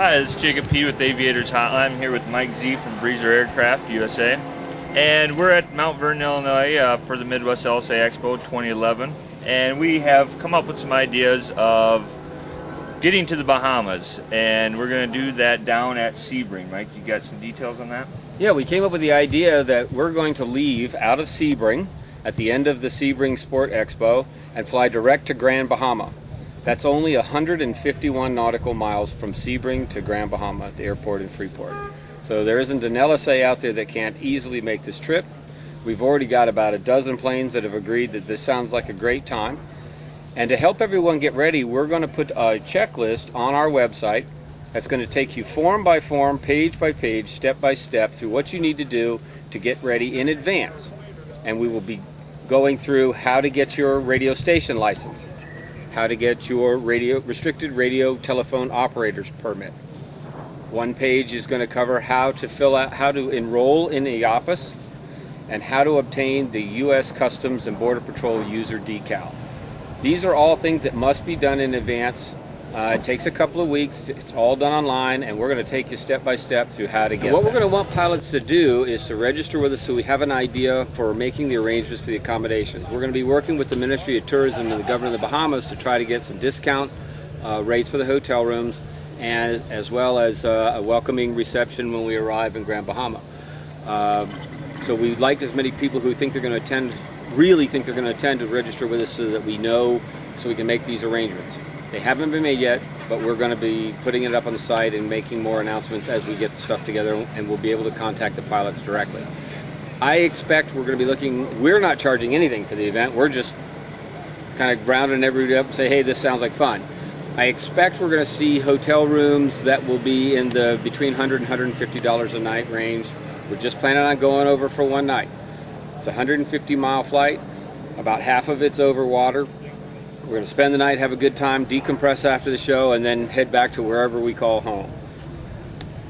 Hi, this is Jacob P. with Aviators Hotline. I'm here with Mike Z. from Breezer Aircraft U.S.A. And we're at Mount Vernon, Illinois for the Midwest LSA Expo 2011. And we have come up with some ideas of getting to the Bahamas. And we're going to do that down at Sebring. Mike, you got some details on that? Yeah, we came up with the idea that we're going to leave out of Sebring at the end of the Sebring Sport Expo and fly direct to Grand Bahama. That's only 151 nautical miles from Sebring to Grand Bahama at the airport in Freeport. So there isn't an LSA out there that can't easily make this trip. We've already got about a dozen planes that have agreed that this sounds like a great time. And to help everyone get ready, we're going to put a checklist on our website that's going to take you form by form, page by page, step by step through what you need to do to get ready in advance. And we will be going through how to get your radio station license, how to get your restricted radio telephone operator's permit. One page is going to cover how to enroll in EAPAS and how to obtain the U.S. Customs and Border Patrol user decal. These are all things that must be done in advance. It takes a couple of weeks. It's all done online, and we're going to take you step by step through how to get. What we're going to want pilots to do is to register with us so we have an idea for making the arrangements for the accommodations. We're going to be working with the Ministry of Tourism and the Government of the Bahamas to try to get some discount rates for the hotel rooms, and as well as a welcoming reception when we arrive in Grand Bahama. So we'd like as many people who think they're going to attend, really think they're going to attend, to register with us so that we know, so we can make these arrangements. They haven't been made yet, but we're going to be putting it up on the site and making more announcements as we get stuff together, and we'll be able to contact the pilots directly. I expect we're going to be looking, we're not charging anything for the event, we're just kind of rounding everybody up and say, hey, this sounds like fun. I expect we're going to see hotel rooms that will be in the between $100 and $150 a night range. We're just planning on going over for one night. It's a 150-mile flight, about half of it's over water. We're going to spend the night, have a good time, decompress after the show, and then head back to wherever we call home.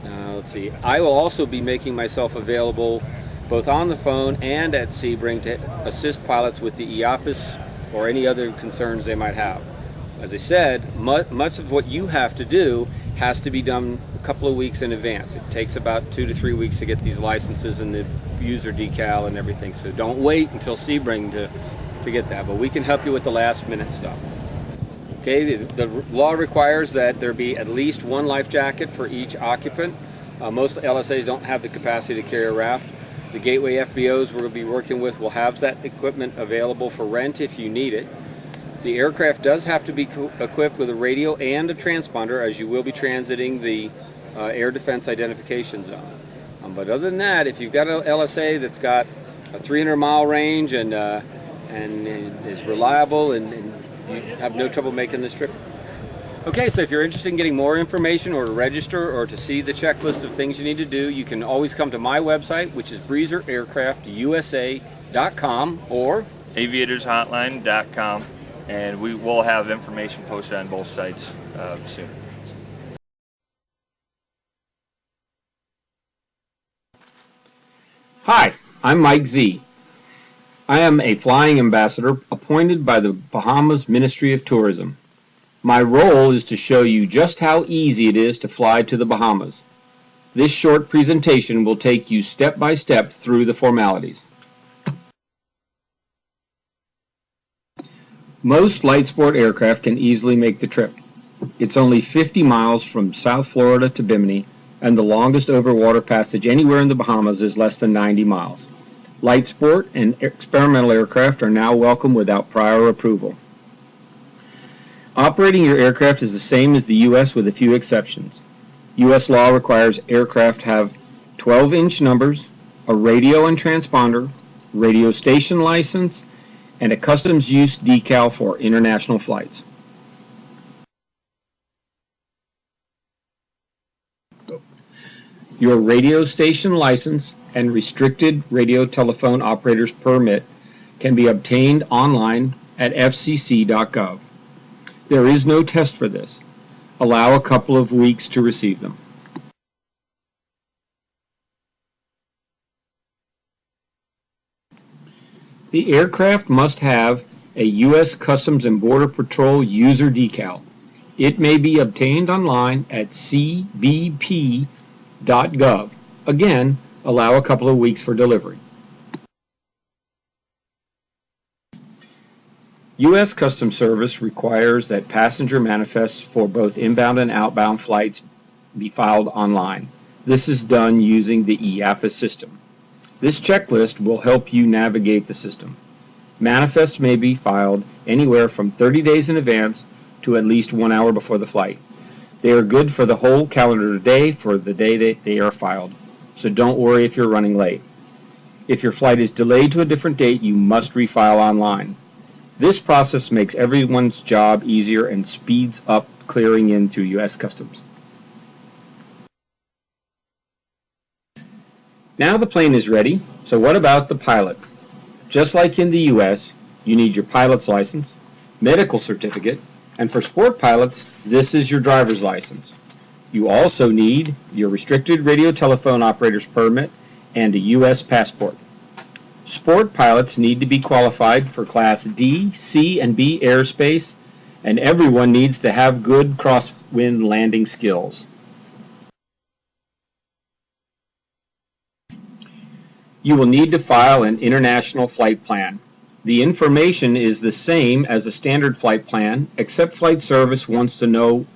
Let's see. I will also be making myself available both on the phone and at Sebring to assist pilots with the EAPAS or any other concerns they might have. As I said, much of what you have to do has to be done a couple of weeks in advance. It takes about 2 to 3 weeks to get these licenses and the user decal and everything, so don't wait until Sebring to get that, but we can help you with the last minute stuff. Okay, the law requires that there be at least one life jacket for each occupant. Most LSAs don't have the capacity to carry a raft. The Gateway FBOs we're going to be working with will have that equipment available for rent if you need it. The aircraft does have to be equipped with a radio and a transponder, as you will be transiting the Air Defense Identification Zone. But other than that, if you've got an LSA that's got a 300-mile range and is reliable and you have no trouble making this trip. Okay, so if you're interested in getting more information or to register or to see the checklist of things you need to do, you can always come to my website, which is breezeraircraftusa.com or aviatorshotline.com, and we will have information posted on both sites soon. Hi, I'm Mike Z. I am a flying ambassador appointed by the Bahamas Ministry of Tourism. My role is to show you just how easy it is to fly to the Bahamas. This short presentation will take you step by step through the formalities. Most light sport aircraft can easily make the trip. It's only 50 miles from South Florida to Bimini, and the longest overwater passage anywhere in the Bahamas is less than 90 miles. Light sport and experimental aircraft are now welcome without prior approval. Operating your aircraft is the same as the U.S. with a few exceptions. U.S. law requires aircraft have 12-inch numbers, a radio and transponder, radio station license, and a customs use decal for international flights. Your radio station license and restricted radio telephone operator's permit can be obtained online at fcc.gov. There is no test for this. Allow a couple of weeks to receive them. The aircraft must have a U.S. Customs and Border Patrol user decal. It may be obtained online at cbp.gov. Again, allow a couple of weeks for delivery. U.S. Customs Service requires that passenger manifests for both inbound and outbound flights be filed online. This is done using the EAPA system. This checklist will help you navigate the system. Manifests may be filed anywhere from 30 days in advance to at least 1 hour before the flight. They are good for the whole calendar day for the day that they are filed, so don't worry if you're running late. If your flight is delayed to a different date, you must refile online. This process makes everyone's job easier and speeds up clearing in through U.S. Customs. Now the plane is ready, so what about the pilot? Just like in the U.S., you need your pilot's license, medical certificate, and for sport pilots, this is your driver's license. You also need your restricted radio telephone operator's permit and a U.S. passport. Sport pilots need to be qualified for Class D, C, and B airspace, and everyone needs to have good crosswind landing skills. You will need to file an international flight plan. The information is the same as a standard flight plan, except Flight Service wants to know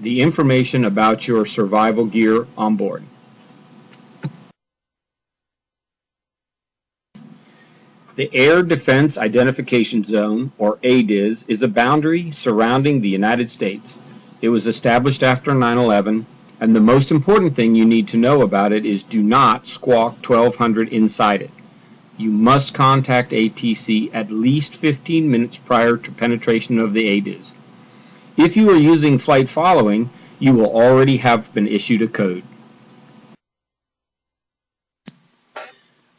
the information about your survival gear on board. The Air Defense Identification Zone, or ADIZ, is a boundary surrounding the United States. It was established after 9/11, and the most important thing you need to know about it is do not squawk 1200 inside it. You must contact ATC at least 15 minutes prior to penetration of the ADIZ. If you are using flight following, you will already have been issued a code.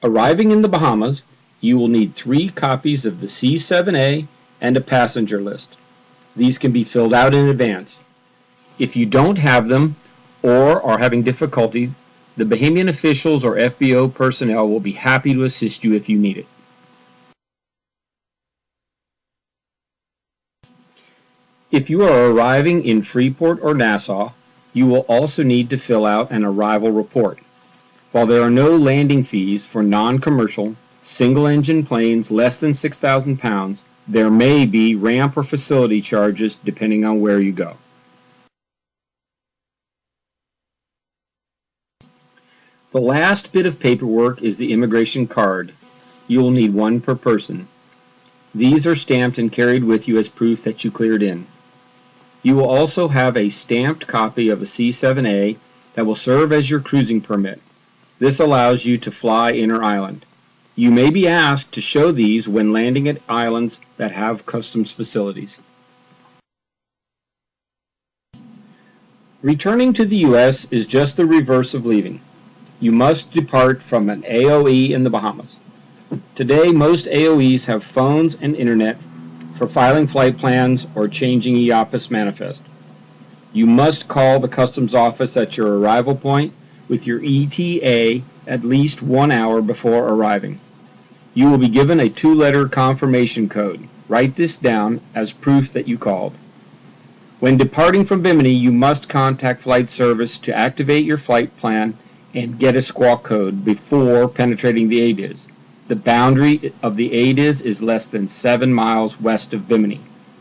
Arriving in the Bahamas, you will need 3 copies of the C-7A and a passenger list. These can be filled out in advance. If you don't have them or are having difficulty, the Bahamian officials or FBO personnel will be happy to assist you if you need it. If you are arriving in Freeport or Nassau, you will also need to fill out an arrival report. While there are no landing fees for non-commercial, single-engine planes less than 6,000 pounds, there may be ramp or facility charges depending on where you go. The last bit of paperwork is the immigration card. You will need 1 per person. These are stamped and carried with you as proof that you cleared in. You will also have a stamped copy of a C-7A that will serve as your cruising permit. This allows you to fly inter-island. You may be asked to show these when landing at islands that have customs facilities. Returning to the U.S. is just the reverse of leaving. You must depart from an AOE in the Bahamas. Today, most AOEs have phones and internet for filing flight plans or changing EAPA's manifest. You must call the customs office at your arrival point with your ETA at least 1 hour before arriving. You will be given a 2-letter confirmation code. Write this down as proof that you called. When departing from Bimini, you must contact Flight Service to activate your flight plan and get a squawk code before penetrating the ADIZ. The boundary of the ADIZ is less than 7 miles west of Bimini.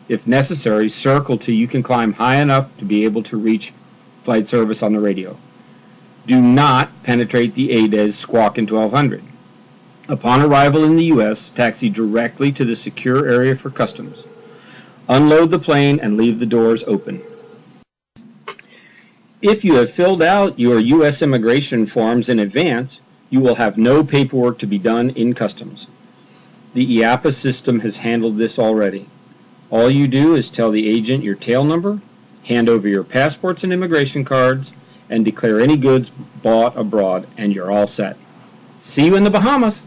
If necessary, circle till you can climb high enough to be able to reach Flight Service on the radio. Do not penetrate the ADIZ squawking 1200. Upon arrival in the U.S., taxi directly to the secure area for customs. Unload the plane and leave the doors open. If you have filled out your U.S. immigration forms in advance, you will have no paperwork to be done in customs. The EAPA system has handled this already. All you do is tell the agent your tail number, hand over your passports and immigration cards, and declare any goods bought abroad, and you're all set. See you in the Bahamas!